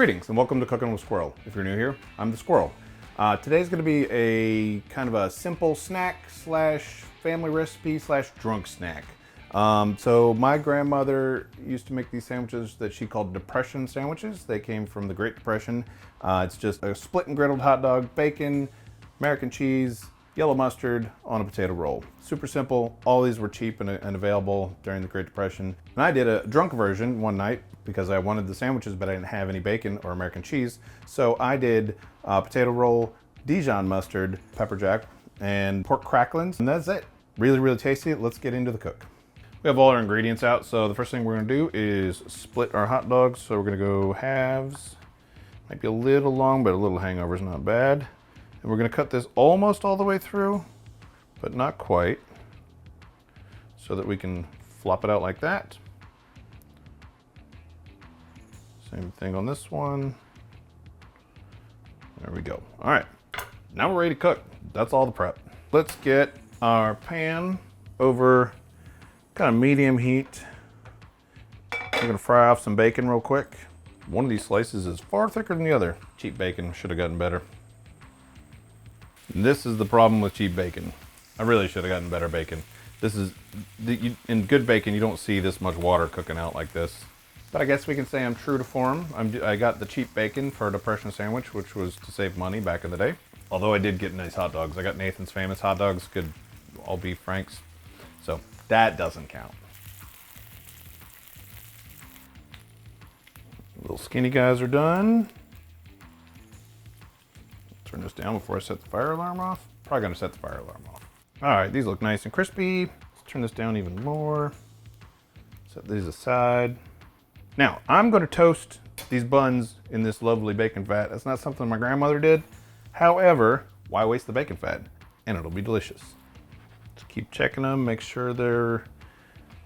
Greetings and welcome to Cooking with Squirrel. If you're new here, I'm the Squirrel. Today's going to be a kind of a simple snack slash family recipe slash drunk snack. So my grandmother used to make these sandwiches that she called Depression sandwiches. They came from the Great Depression. It's just a split and griddled hot dog, bacon, American cheese, yellow mustard on a potato roll. Super simple. All these were cheap and available during the Great Depression. And I did a drunk version one night because I wanted the sandwiches, but I didn't have any bacon or American cheese. So I did potato roll, Dijon mustard, pepper jack, and pork cracklins, and that's it. Really, really tasty. Let's get into the cook. We have all our ingredients out, so the first thing we're gonna do is split our hot dogs. So we're gonna go halves. Might be a little long, but a little hangover is not bad. And we're gonna cut this almost all the way through, but not quite, so that we can flop it out like that. Same thing on this one. There we go. All right, now we're ready to cook. That's all the prep. Let's get our pan over kind of medium heat. We're gonna fry off some bacon real quick. One of these slices is far thicker than the other. Cheap bacon, should have gotten better. This is the problem with cheap bacon. I really should have gotten better bacon. This is, in good bacon, you don't see this much water cooking out like this. But I guess we can say I'm true to form. I got the cheap bacon for a Depression sandwich, which was to save money back in the day. Although I did get nice hot dogs. I got Nathan's Famous hot dogs, good all beef Franks. So that doesn't count. Little skinny guys are done. Turn this down before I set the fire alarm off. Probably gonna set the fire alarm off. All right, these look nice and crispy. Let's turn this down even more. Set these aside. Now, I'm gonna toast these buns in this lovely bacon fat. That's not something my grandmother did. However, why waste the bacon fat? And it'll be delicious. Just keep checking them, make sure they're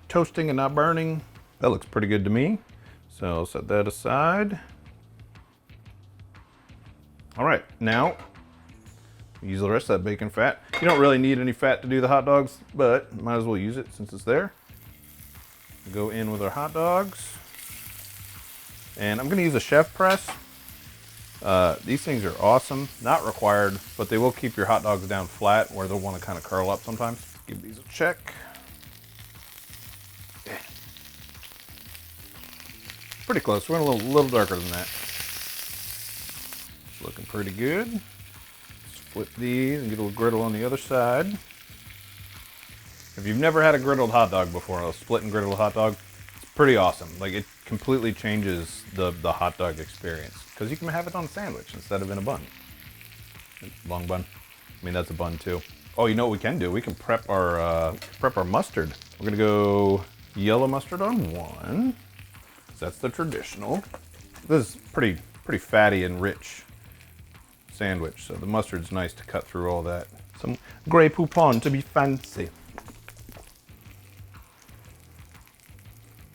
toasting and not burning. That looks pretty good to me. So I'll set that aside. All right, now use the rest of that bacon fat. You don't really need any fat to do the hot dogs, but might as well use it since it's there. Go in with our hot dogs. And I'm gonna use a chef press. These things are awesome, not required, but they will keep your hot dogs down flat where they'll wanna kind of curl up sometimes. Give these a check. Yeah. Pretty close, we're a little darker than that. Looking pretty good. Flip these and get a little griddle on the other side. If you've never had a griddled hot dog before, a split and griddled hot dog, it's pretty awesome. Like, it completely changes the hot dog experience because you can have it on a sandwich instead of in a bun. Long bun. I mean, that's a bun too. Oh, you know what we can do? We can prep our mustard. We're gonna go yellow mustard on one. That's the traditional. This is pretty fatty and rich sandwich, so the mustard's nice to cut through all that. Some Grey Poupon to be fancy.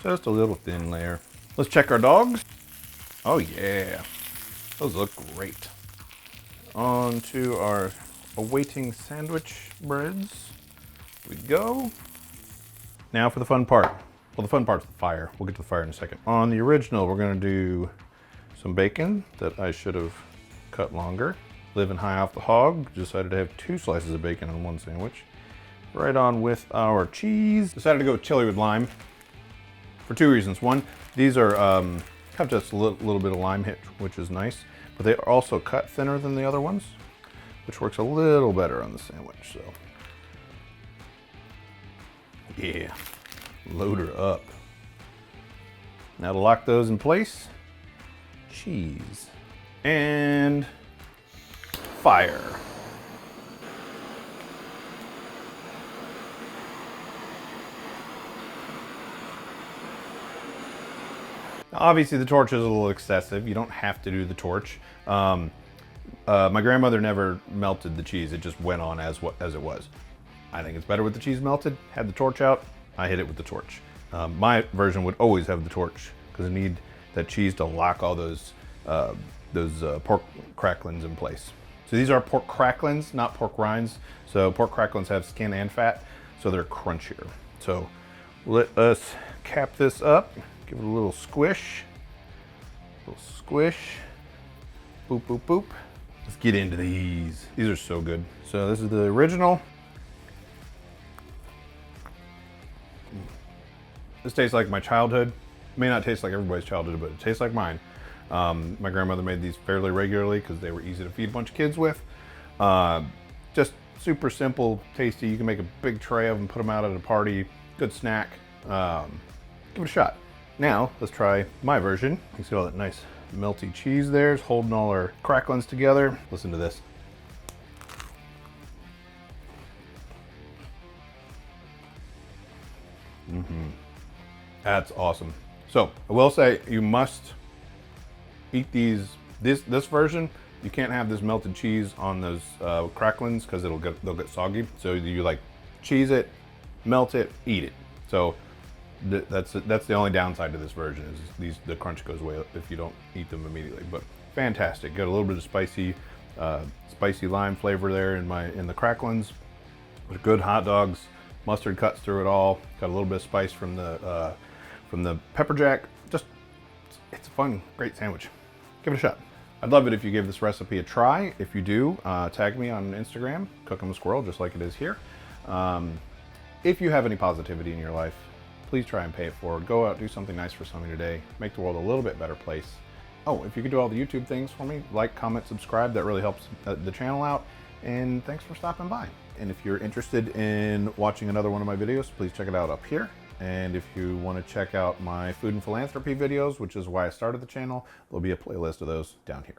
Just a little thin layer. Let's check our dogs. Oh yeah, those look great. On to our awaiting sandwich breads. Here we go. Now for the fun part. Well, the fun part's the fire. We'll get to the fire in a second. On the original, we're gonna do some bacon that I should have cut longer. Living high off the hog, decided to have 2 slices of bacon on one sandwich. Right on with our cheese. Decided to go chili with lime for 2 reasons. One, these are have just a little bit of lime hit, which is nice, but they are also cut thinner than the other ones, which works a little better on the sandwich, so. Yeah, load her up. Now to lock those in place, cheese and fire. Now, obviously the torch is a little excessive. You don't have to do the torch. My grandmother never melted the cheese. It just went on as it was. I think it's better with the cheese melted. Had the torch out, I hit it with the torch. My version would always have the torch because I need that cheese to lock all those pork cracklins in place. So these are pork cracklins, not pork rinds. So pork cracklins have skin and fat, so they're crunchier. So let us cap this up, give it a little squish, Little squish. Boop, boop, boop. Let's get into these. These are so good. So this is the original. This tastes like my childhood. It may not taste like everybody's childhood, but it tastes like mine. My grandmother made these fairly regularly because they were easy to feed a bunch of kids with. Just super simple, tasty. You can make a big tray of them, put them out at a party. Good snack. Give it a shot. Now, let's try my version. You see all that nice melty cheese there. It's holding all our cracklins together. Listen to this. That's awesome. So I will say you must eat these. This version, you can't have this melted cheese on those cracklins because they'll get soggy. So you like cheese it, melt it, eat it. So that's the only downside to this version is the crunch goes away if you don't eat them immediately. But fantastic. Got a little bit of spicy lime flavor there in the cracklins. Good hot dogs. Mustard cuts through it all. Got a little bit of spice from the pepper jack. Just, it's a fun, great sandwich. Give it a shot. I'd love it if you give this recipe a try. If you do, tag me on Instagram, Cooking with Squirrel, just like it is here. If you have any positivity in your life, please try and pay it forward. Go out, do something nice for somebody today. Make the world a little bit better place. Oh, if you could do all the YouTube things for me, like, comment, subscribe, that really helps the channel out. And thanks for stopping by. And if you're interested in watching another one of my videos, please check it out up here. And if you want to check out my food and philanthropy videos, which is why I started the channel, there'll be a playlist of those down here.